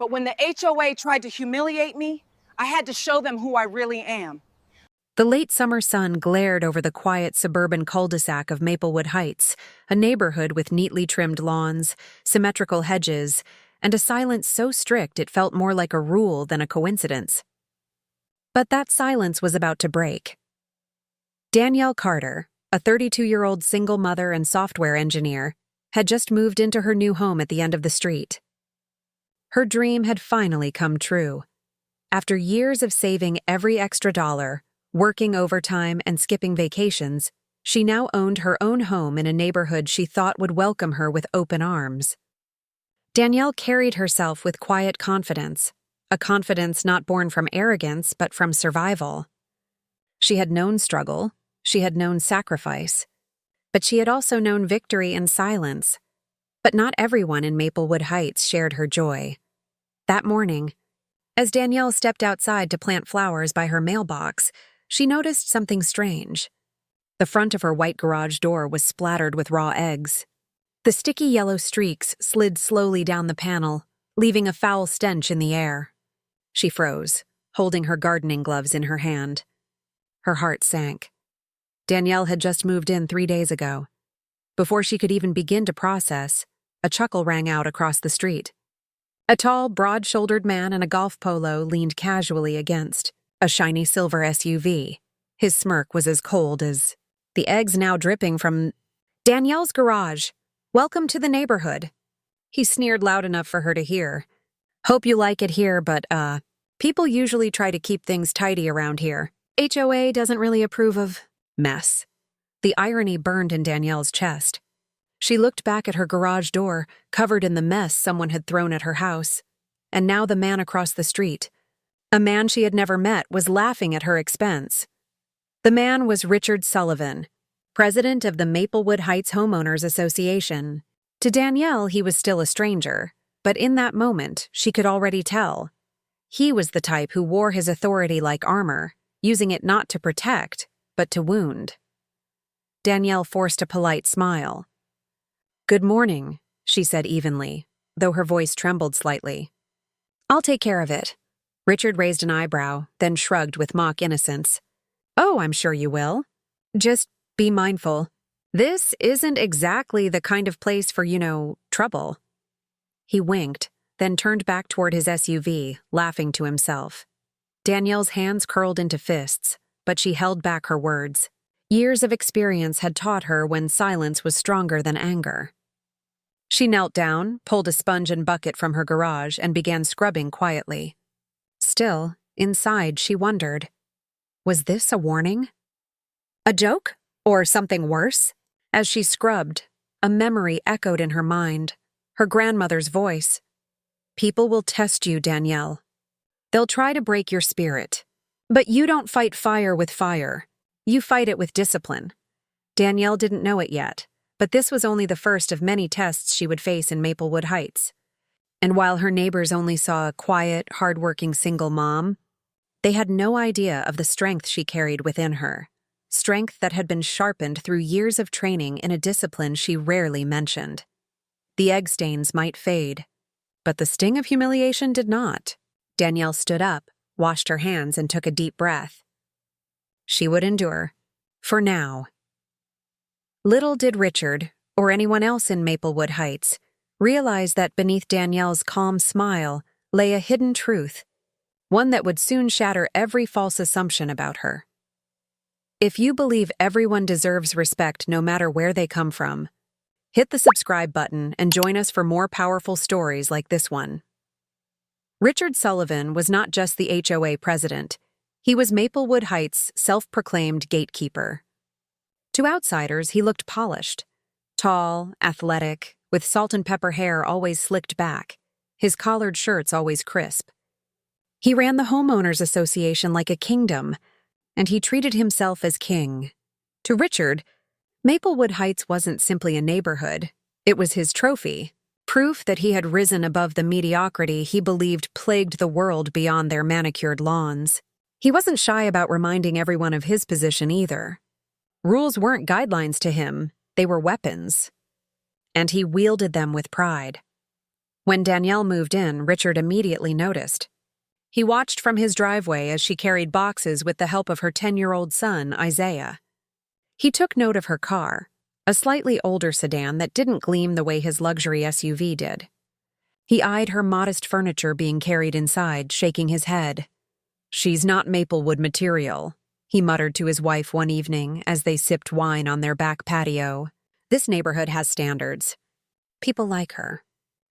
But when the HOA tried to humiliate me, I had to show them who I really am. The late summer sun glared over the quiet suburban cul-de-sac of Maplewood Heights, a neighborhood with neatly trimmed lawns, symmetrical hedges, and a silence so strict it felt more like a rule than a coincidence. But that silence was about to break. Danielle Carter, a 32-year-old single mother and software engineer, had just moved into her new home at the end of the street. Her dream had finally come true. After years of saving every extra dollar, working overtime, and skipping vacations, she now owned her own home in a neighborhood she thought would welcome her with open arms. Danielle carried herself with quiet confidence, a confidence not born from arrogance but from survival. She had known struggle, she had known sacrifice, but she had also known victory in silence. But not everyone in Maplewood Heights shared her joy. That morning, as Danielle stepped outside to plant flowers by her mailbox, she noticed something strange. The front of her white garage door was splattered with raw eggs. The sticky yellow streaks slid slowly down the panel, leaving a foul stench in the air. She froze, holding her gardening gloves in her hand. Her heart sank. Danielle had just moved in 3 days ago. Before she could even begin to process, a chuckle rang out across the street. A tall, broad-shouldered man in a golf polo leaned casually against a shiny silver SUV. His smirk was as cold as the eggs now dripping from Danielle's garage. "Welcome to the neighborhood." He sneered loud enough for her to hear. "Hope you like it here, but, people usually try to keep things tidy around here. HOA doesn't really approve of mess." The irony burned in Danielle's chest. She looked back at her garage door, covered in the mess someone had thrown at her house. And now the man across the street, a man she had never met, was laughing at her expense. The man was Richard Sullivan, president of the Maplewood Heights Homeowners Association. To Danielle, he was still a stranger, but in that moment, she could already tell. He was the type who wore his authority like armor, using it not to protect, but to wound. Danielle forced a polite smile. "Good morning," she said evenly, though her voice trembled slightly. "I'll take care of it." Richard raised an eyebrow, then shrugged with mock innocence. "Oh, I'm sure you will. Just be mindful. This isn't exactly the kind of place for, trouble." He winked, then turned back toward his SUV, laughing to himself. Danielle's hands curled into fists, but she held back her words. Years of experience had taught her when silence was stronger than anger. She knelt down, pulled a sponge and bucket from her garage, and began scrubbing quietly. Still, inside, she wondered, was this a warning? A joke? Or something worse? As she scrubbed, a memory echoed in her mind, her grandmother's voice. "People will test you, Danielle. They'll try to break your spirit. But you don't fight fire with fire. You fight it with discipline." Danielle didn't know it yet, but this was only the first of many tests she would face in Maplewood Heights. And while her neighbors only saw a quiet, hardworking single mom, they had no idea of the strength she carried within her, strength that had been sharpened through years of training in a discipline she rarely mentioned. The egg stains might fade, but the sting of humiliation did not. Danielle stood up, washed her hands, and took a deep breath. She would endure, for now. Little did Richard, or anyone else in Maplewood Heights, realize that beneath Danielle's calm smile lay a hidden truth, one that would soon shatter every false assumption about her. If you believe everyone deserves respect no matter where they come from, hit the subscribe button and join us for more powerful stories like this one. Richard Sullivan was not just the HOA president. He was Maplewood Heights' self-proclaimed gatekeeper. To outsiders, he looked polished. Tall, athletic, with salt and pepper hair always slicked back, his collared shirts always crisp. He ran the Homeowners Association like a kingdom, and he treated himself as king. To Richard, Maplewood Heights wasn't simply a neighborhood. It was his trophy, proof that he had risen above the mediocrity he believed plagued the world beyond their manicured lawns. He wasn't shy about reminding everyone of his position either. Rules weren't guidelines to him, they were weapons. And he wielded them with pride. When Danielle moved in, Richard immediately noticed. He watched from his driveway as she carried boxes with the help of her 10-year-old son, Isaiah. He took note of her car, a slightly older sedan that didn't gleam the way his luxury SUV did. He eyed her modest furniture being carried inside, shaking his head. "She's not Maplewood material," he muttered to his wife one evening as they sipped wine on their back patio. "This neighborhood has standards. People like her.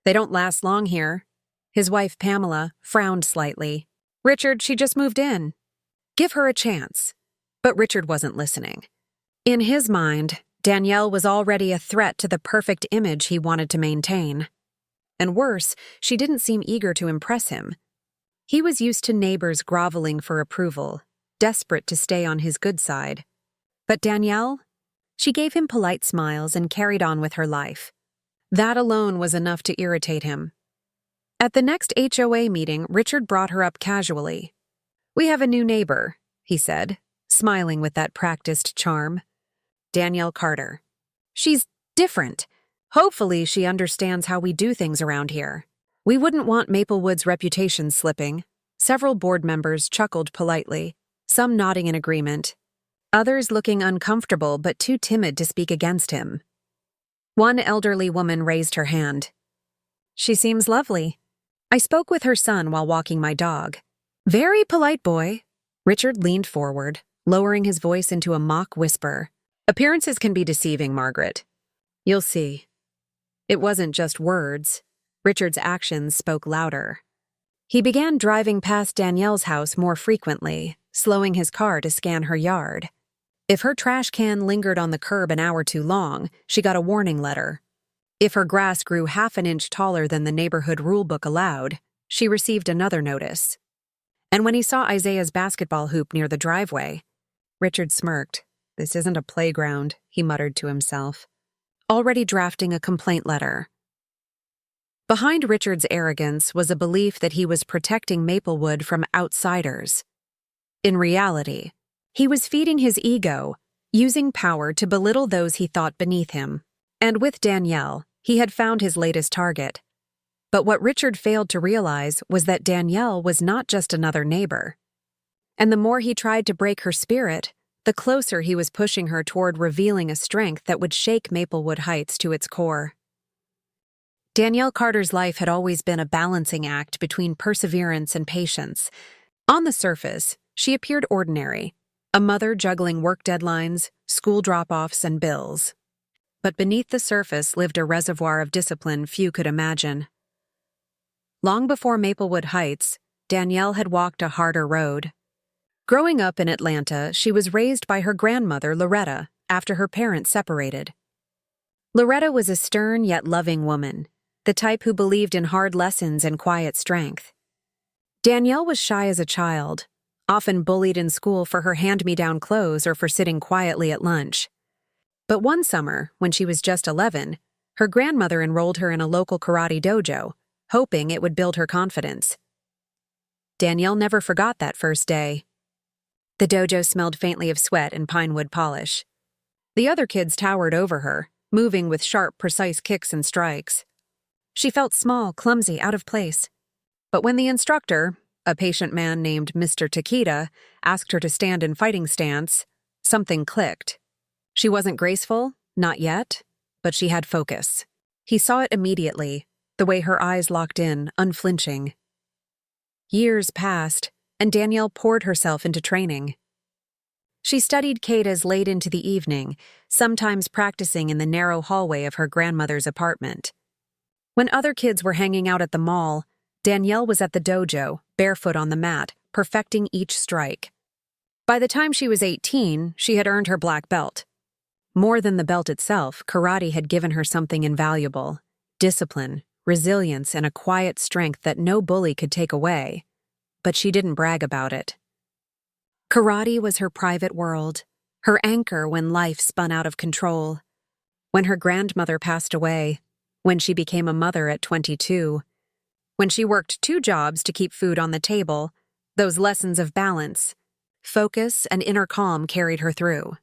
They don't last long here." His wife, Pamela, frowned slightly. "Richard, she just moved in. Give her a chance." But Richard wasn't listening. In his mind, Danielle was already a threat to the perfect image he wanted to maintain. And worse, she didn't seem eager to impress him. He was used to neighbors groveling for approval, desperate to stay on his good side. But Danielle? She gave him polite smiles and carried on with her life. That alone was enough to irritate him. At the next HOA meeting, Richard brought her up casually. "We have a new neighbor," he said, smiling with that practiced charm. "Danielle Carter. She's different. Hopefully she understands how we do things around here. We wouldn't want Maplewood's reputation slipping." Several board members chuckled politely, some nodding in agreement, others looking uncomfortable but too timid to speak against him. One elderly woman raised her hand. "She seems lovely. I spoke with her son while walking my dog. Very polite boy." Richard leaned forward, lowering his voice into a mock whisper. "Appearances can be deceiving, Margaret. You'll see." It wasn't just words. Richard's actions spoke louder. He began driving past Danielle's house more frequently, slowing his car to scan her yard. If her trash can lingered on the curb an hour too long, she got a warning letter. If her grass grew half an inch taller than the neighborhood rulebook allowed, she received another notice. And when he saw Isaiah's basketball hoop near the driveway, Richard smirked. "This isn't a playground," he muttered to himself, already drafting a complaint letter. Behind Richard's arrogance was a belief that he was protecting Maplewood from outsiders. In reality, he was feeding his ego, using power to belittle those he thought beneath him. And with Danielle, he had found his latest target. But what Richard failed to realize was that Danielle was not just another neighbor. And the more he tried to break her spirit, the closer he was pushing her toward revealing a strength that would shake Maplewood Heights to its core. Danielle Carter's life had always been a balancing act between perseverance and patience. On the surface, she appeared ordinary, a mother juggling work deadlines, school drop-offs, and bills. But beneath the surface lived a reservoir of discipline few could imagine. Long before Maplewood Heights, Danielle had walked a harder road. Growing up in Atlanta, she was raised by her grandmother, Loretta, after her parents separated. Loretta was a stern yet loving woman, the type who believed in hard lessons and quiet strength. Danielle was shy as a child, often bullied in school for her hand-me-down clothes or for sitting quietly at lunch. But one summer, when she was just 11, her grandmother enrolled her in a local karate dojo, hoping it would build her confidence. Danielle never forgot that first day. The dojo smelled faintly of sweat and pine wood polish. The other kids towered over her, moving with sharp, precise kicks and strikes. She felt small, clumsy, out of place. But when the instructor, a patient man named Mr. Takeda, asked her to stand in fighting stance, something clicked. She wasn't graceful, not yet, but she had focus. He saw it immediately, the way her eyes locked in, unflinching. Years passed, and Danielle poured herself into training. She studied katas late into the evening, sometimes practicing in the narrow hallway of her grandmother's apartment. When other kids were hanging out at the mall, Danielle was at the dojo, barefoot on the mat, perfecting each strike. By the time she was 18, she had earned her black belt. More than the belt itself, karate had given her something invaluable: discipline, resilience, and a quiet strength that no bully could take away. But she didn't brag about it. Karate was her private world, her anchor when life spun out of control. When her grandmother passed away, when she became a mother at 22, when she worked 2 jobs to keep food on the table, those lessons of balance, focus, and inner calm carried her through.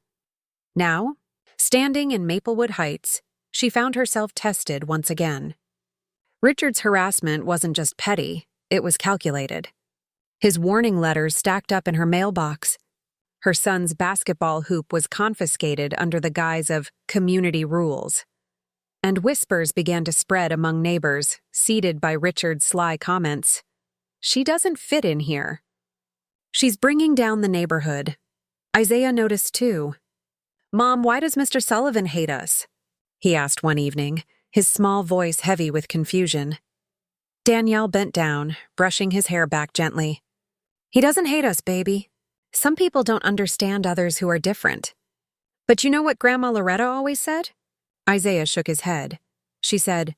Now, standing in Maplewood Heights, she found herself tested once again. Richard's harassment wasn't just petty, it was calculated. His warning letters stacked up in her mailbox. Her son's basketball hoop was confiscated under the guise of community rules. And whispers began to spread among neighbors, seeded by Richard's sly comments. She doesn't fit in here. She's bringing down the neighborhood. Isaiah noticed too. Mom, why does Mr. Sullivan hate us? He asked one evening, his small voice heavy with confusion. Danielle bent down, brushing his hair back gently. He doesn't hate us, baby. Some people don't understand others who are different. But you know what Grandma Loretta always said? Isaiah shook his head. She said,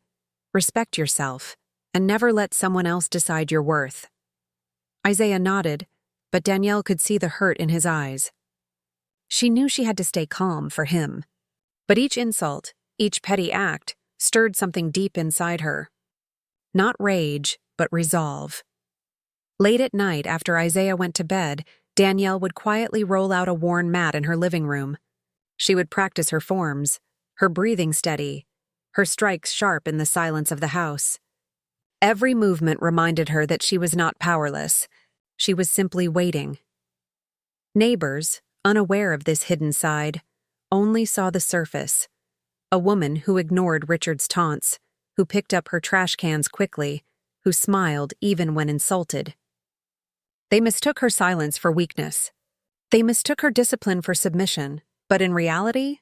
respect yourself, and never let someone else decide your worth. Isaiah nodded, but Danielle could see the hurt in his eyes. She knew she had to stay calm for him. But each insult, each petty act, stirred something deep inside her. Not rage, but resolve. Late at night, after Isaiah went to bed, Danielle would quietly roll out a worn mat in her living room. She would practice her forms, her breathing steady, her strikes sharp in the silence of the house. Every movement reminded her that she was not powerless. She was simply waiting. Neighbors, unaware of this hidden side, only saw the surface. A woman who ignored Richard's taunts, who picked up her trash cans quickly, who smiled even when insulted. They mistook her silence for weakness. They mistook her discipline for submission, but in reality,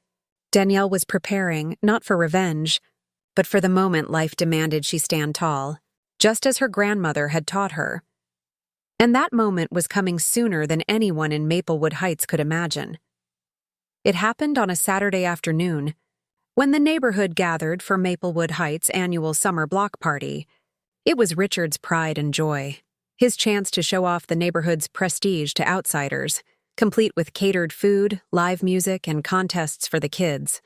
Danielle was preparing not for revenge, but for the moment life demanded she stand tall, just as her grandmother had taught her. And that moment was coming sooner than anyone in Maplewood Heights could imagine. It happened on a Saturday afternoon, when the neighborhood gathered for Maplewood Heights' annual summer block party. It was Richard's pride and joy, his chance to show off the neighborhood's prestige to outsiders, complete with catered food, live music, and contests for the kids.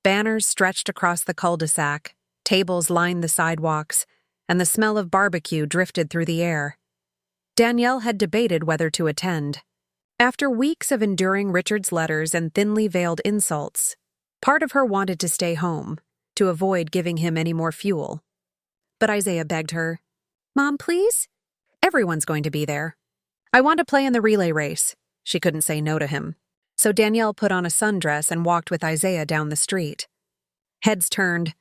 Banners stretched across the cul-de-sac, tables lined the sidewalks, and the smell of barbecue drifted through the air. Danielle had debated whether to attend. After weeks of enduring Richard's letters and thinly veiled insults, part of her wanted to stay home, to avoid giving him any more fuel. But Isaiah begged her, Mom, please? Everyone's going to be there. I want to play in the relay race. She couldn't say no to him. So Danielle put on a sundress and walked with Isaiah down the street. Heads turned.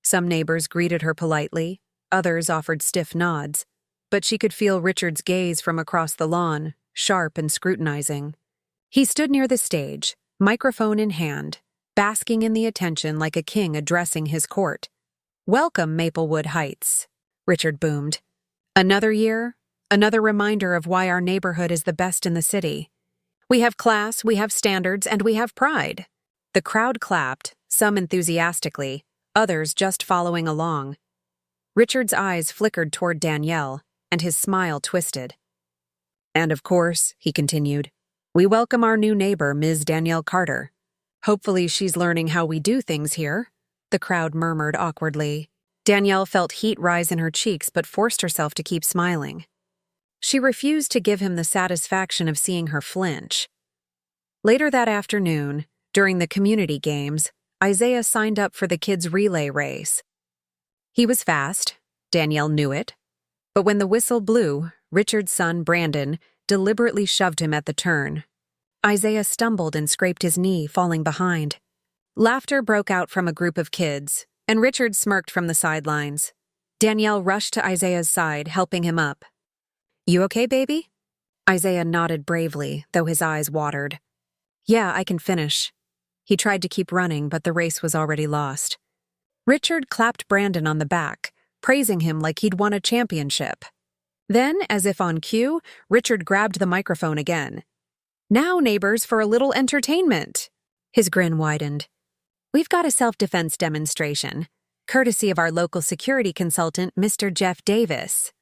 Some neighbors greeted her politely, others offered stiff nods. But she could feel Richard's gaze from across the lawn, sharp and scrutinizing. He stood near the stage, microphone in hand, basking in the attention like a king addressing his court. Welcome, Maplewood Heights, Richard boomed. Another year, another reminder of why our neighborhood is the best in the city. We have class, we have standards, and we have pride. The crowd clapped, some enthusiastically, others just following along. Richard's eyes flickered toward Danielle, and his smile twisted. And of course, he continued, we welcome our new neighbor, Ms. Danielle Carter. Hopefully she's learning how we do things here, the crowd murmured awkwardly. Danielle felt heat rise in her cheeks but forced herself to keep smiling. She refused to give him the satisfaction of seeing her flinch. Later that afternoon, during the community games, Isaiah signed up for the kids' relay race. He was fast, Danielle knew it. But when the whistle blew, Richard's son, Brandon, deliberately shoved him at the turn. Isaiah stumbled and scraped his knee, falling behind. Laughter broke out from a group of kids, and Richard smirked from the sidelines. Danielle rushed to Isaiah's side, helping him up. You okay, baby? Isaiah nodded bravely, though his eyes watered. Yeah, I can finish. He tried to keep running, but the race was already lost. Richard clapped Brandon on the back, praising him like he'd won a championship. Then, as if on cue, Richard grabbed the microphone again. Now, neighbors, for a little entertainment. His grin widened. We've got a self-defense demonstration, courtesy of our local security consultant, Mr. Jeff Davis.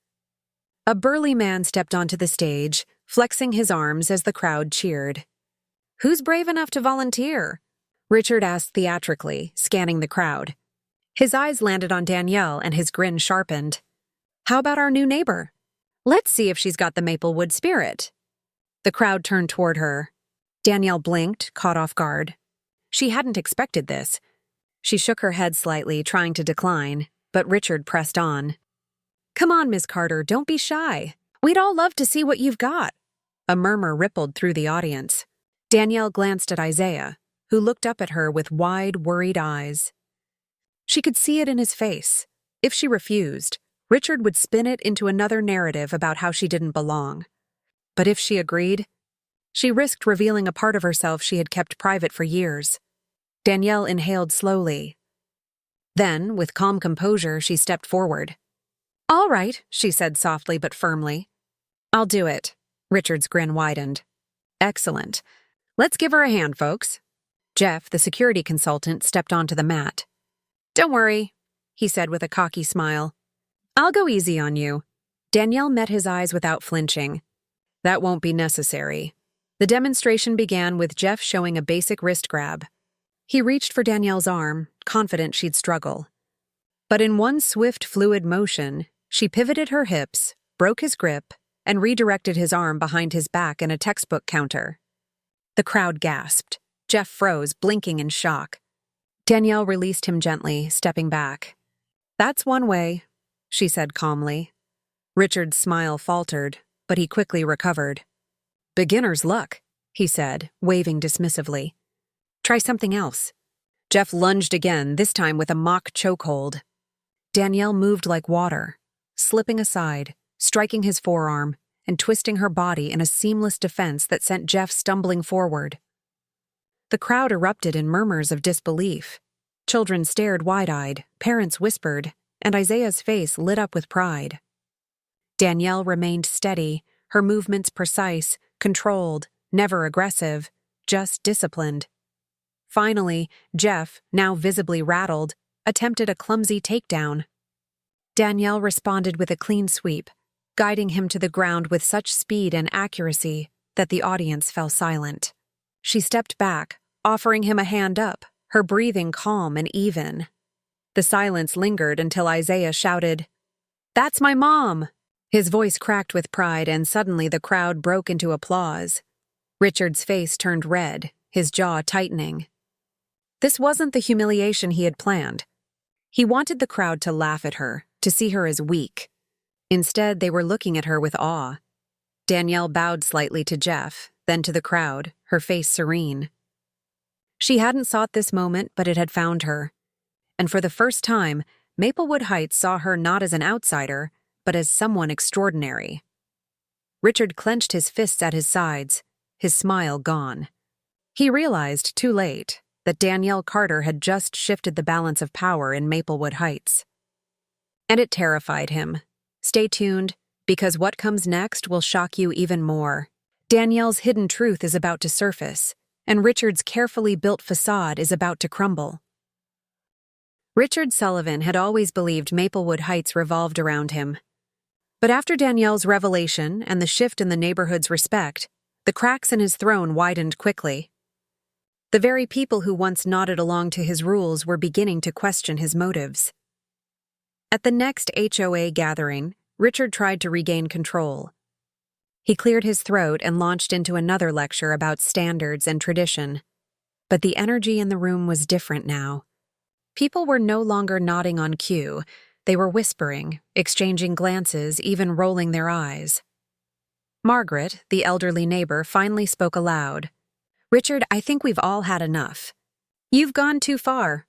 A burly man stepped onto the stage, flexing his arms as the crowd cheered. Who's brave enough to volunteer? Richard asked theatrically, scanning the crowd. His eyes landed on Danielle and his grin sharpened. How about our new neighbor? Let's see if she's got the Maplewood spirit. The crowd turned toward her. Danielle blinked, caught off guard. She hadn't expected this. She shook her head slightly, trying to decline. but Richard pressed on. "Come on, Miss Carter, don't be shy. We'd all love to see what you've got." A murmur rippled through the audience. Danielle glanced at Isaiah, who looked up at her with wide, worried eyes. She could see it in his face. If she refused, Richard would spin it into another narrative about how she didn't belong. But if she agreed, she risked revealing a part of herself she had kept private for years. Danielle inhaled slowly. Then, with calm composure, she stepped forward. "All right," she said softly but firmly. "I'll do it." Richard's grin widened. "Excellent. Let's give her a hand, folks." Jeff, the security consultant, stepped onto the mat. "Don't worry," he said with a cocky smile. "I'll go easy on you." Danielle met his eyes without flinching. "That won't be necessary." The demonstration began with Jeff showing a basic wrist grab. He reached for Danielle's arm, confident she'd struggle. But in one swift, fluid motion, she pivoted her hips, broke his grip, and redirected his arm behind his back in a textbook counter. The crowd gasped. Jeff froze, blinking in shock. Danielle released him gently, stepping back. "That's one way," she said calmly. Richard's smile faltered, but he quickly recovered. "Beginner's luck," he said, waving dismissively. "Try something else." Jeff lunged again, this time with a mock chokehold. Danielle moved like water, slipping aside, striking his forearm, and twisting her body in a seamless defense that sent Jeff stumbling forward. The crowd erupted in murmurs of disbelief. Children stared wide-eyed, parents whispered, and Isaiah's face lit up with pride. Danielle remained steady, her movements precise, controlled, never aggressive, just disciplined. Finally, Jeff, now visibly rattled, attempted a clumsy takedown. Danielle responded with a clean sweep, guiding him to the ground with such speed and accuracy that the audience fell silent. She stepped back, offering him a hand up, her breathing calm and even. The silence lingered until Isaiah shouted, "That's my mom!" His voice cracked with pride, and suddenly the crowd broke into applause. Richard's face turned red, his jaw tightening. This wasn't the humiliation he had planned. He wanted the crowd to laugh at her, to see her as weak. Instead, they were looking at her with awe. Danielle bowed slightly to Jeff, then to the crowd, her face serene. She hadn't sought this moment, but it had found her. And for the first time, Maplewood Heights saw her not as an outsider, but as someone extraordinary. Richard clenched his fists at his sides, his smile gone. He realized, too late, that Danielle Carter had just shifted the balance of power in Maplewood Heights. And it terrified him. Stay tuned, because what comes next will shock you even more. Danielle's hidden truth is about to surface, and Richard's carefully built facade is about to crumble. Richard Sullivan had always believed Maplewood Heights revolved around him. But after Danielle's revelation and the shift in the neighborhood's respect, the cracks in his throne widened quickly. The very people who once nodded along to his rules were beginning to question his motives. At the next HOA gathering, Richard tried to regain control. He cleared his throat and launched into another lecture about standards and tradition. But the energy in the room was different now. People were no longer nodding on cue. They were whispering, exchanging glances, even rolling their eyes. Margaret, the elderly neighbor, finally spoke aloud. "Richard, I think we've all had enough. You've gone too far.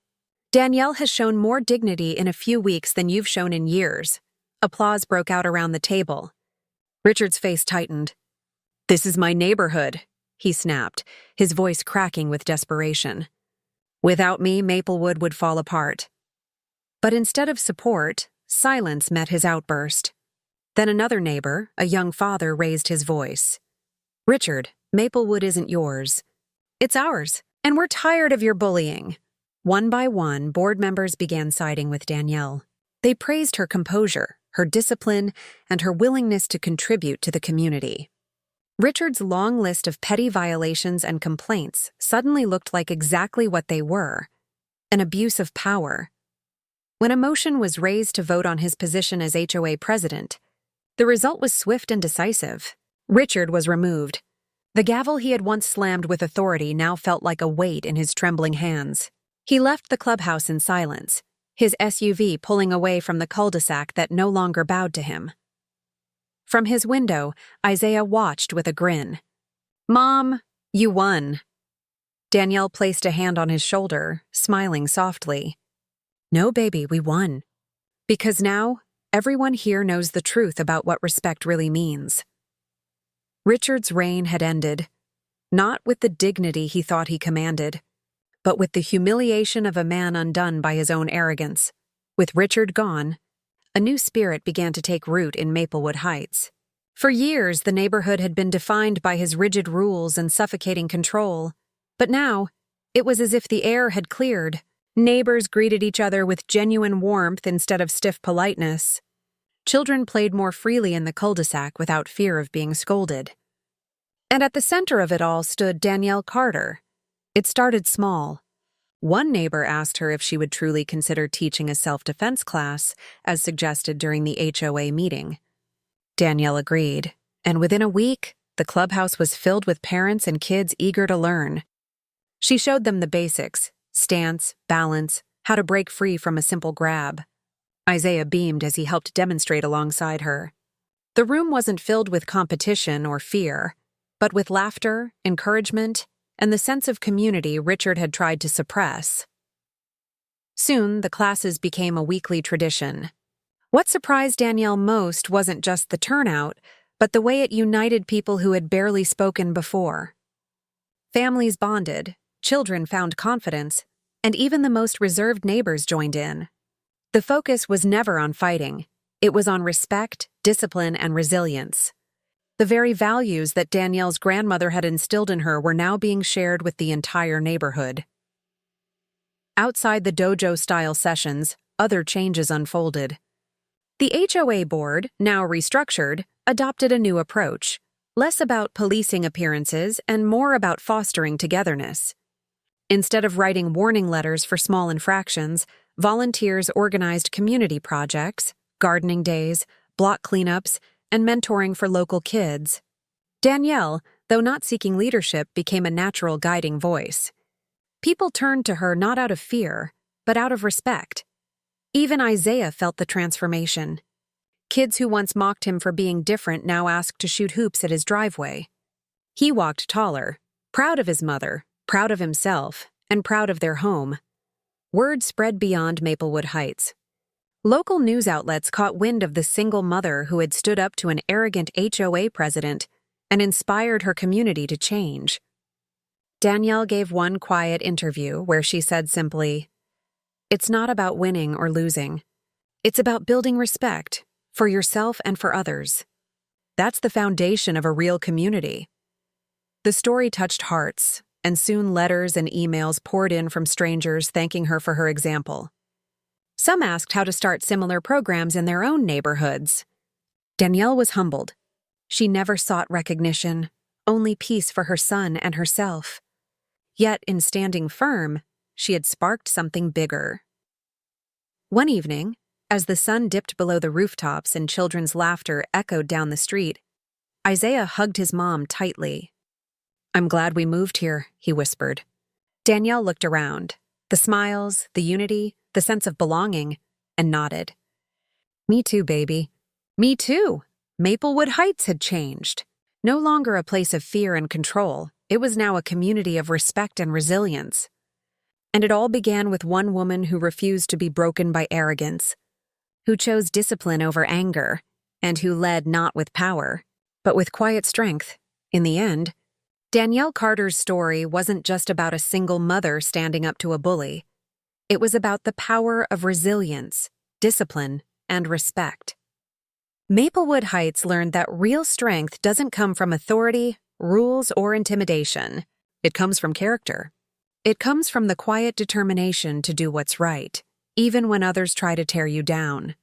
Danielle has shown more dignity in a few weeks than you've shown in years." Applause broke out around the table. Richard's face tightened. "This is my neighborhood," he snapped, his voice cracking with desperation. "Without me, Maplewood would fall apart." But instead of support, silence met his outburst. Then another neighbor, a young father, raised his voice. "Richard, Maplewood isn't yours. It's ours, and we're tired of your bullying." One by one, board members began siding with Danielle. They praised her composure, her discipline, and her willingness to contribute to the community. Richard's long list of petty violations and complaints suddenly looked like exactly what they were: an abuse of power. When a motion was raised to vote on his position as HOA president, the result was swift and decisive. Richard was removed. The gavel he had once slammed with authority now felt like a weight in his trembling hands. He left the clubhouse in silence, his SUV pulling away from the cul-de-sac that no longer bowed to him. From his window, Isaiah watched with a grin. "Mom, you won." Danielle placed a hand on his shoulder, smiling softly. "No, baby, we won. Because now, everyone here knows the truth about what respect really means." Richard's reign had ended, not with the dignity he thought he commanded, but with the humiliation of a man undone by his own arrogance. With Richard gone, a new spirit began to take root in Maplewood Heights. For years, the neighborhood had been defined by his rigid rules and suffocating control, but now, it was as if the air had cleared. Neighbors greeted each other with genuine warmth instead of stiff politeness. Children played more freely in the cul-de-sac without fear of being scolded. And at the center of it all stood Danielle Carter. It started small. One neighbor asked her if she would truly consider teaching a self-defense class, as suggested during the HOA meeting. Danielle agreed, and within a week, the clubhouse was filled with parents and kids eager to learn. She showed them the basics: stance, balance, how to break free from a simple grab. Isaiah beamed as he helped demonstrate alongside her. The room wasn't filled with competition or fear, but with laughter, encouragement, and the sense of community Richard had tried to suppress. Soon, the classes became a weekly tradition. What surprised Danielle most wasn't just the turnout, but the way it united people who had barely spoken before. Families bonded, children found confidence, and even the most reserved neighbors joined in. The focus was never on fighting. It was on respect, discipline, and resilience. The very values that Danielle's grandmother had instilled in her were now being shared with the entire neighborhood. Outside the dojo-style sessions, other changes unfolded. The HOA board, now restructured, adopted a new approach, less about policing appearances and more about fostering togetherness. Instead of writing warning letters for small infractions, volunteers organized community projects, gardening days, block cleanups, and mentoring for local kids. Danielle, though not seeking leadership, became a natural guiding voice. People turned to her not out of fear, but out of respect. Even Isaiah felt the transformation. Kids who once mocked him for being different now asked to shoot hoops at his driveway. He walked taller, proud of his mother, proud of himself, and proud of their home. Word spread beyond Maplewood Heights. Local news outlets caught wind of the single mother who had stood up to an arrogant HOA president and inspired her community to change. Danielle gave one quiet interview where she said simply, "It's not about winning or losing. It's about building respect for yourself and for others. That's the foundation of a real community." The story touched hearts, and soon letters and emails poured in from strangers thanking her for her example. Some asked how to start similar programs in their own neighborhoods. Danielle was humbled. She never sought recognition, only peace for her son and herself. Yet, in standing firm, she had sparked something bigger. One evening, as the sun dipped below the rooftops and children's laughter echoed down the street, Isaiah hugged his mom tightly. "I'm glad we moved here," he whispered. Danielle looked around. The smiles, the unity, the sense of belonging, and nodded. "Me too, baby. Me too." Maplewood Heights had changed. No longer a place of fear and control, it was now a community of respect and resilience. And it all began with one woman who refused to be broken by arrogance, who chose discipline over anger, and who led not with power, but with quiet strength. In the end, Danielle Carter's story wasn't just about a single mother standing up to a bully. It was about the power of resilience, discipline, and respect. Maplewood Heights learned that real strength doesn't come from authority, rules, or intimidation. It comes from character. It comes from the quiet determination to do what's right, even when others try to tear you down.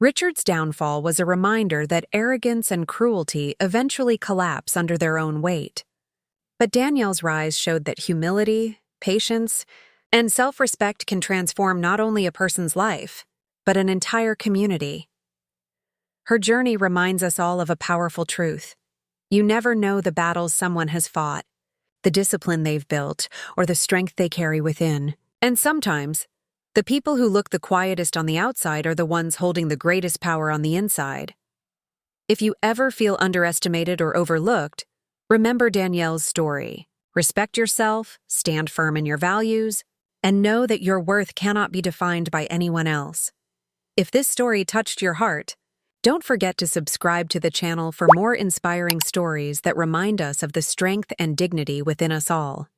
Richard's downfall was a reminder that arrogance and cruelty eventually collapse under their own weight. But Danielle's rise showed that humility, patience, and self-respect can transform not only a person's life, but an entire community. Her journey reminds us all of a powerful truth. You never know the battles someone has fought, the discipline they've built, or the strength they carry within. And sometimes, The people who look the quietest on the outside are the ones holding the greatest power on the inside. If you ever feel underestimated or overlooked, remember Danielle's story. Respect yourself, stand firm in your values, and know that your worth cannot be defined by anyone else. If this story touched your heart, don't forget to subscribe to the channel for more inspiring stories that remind us of the strength and dignity within us all.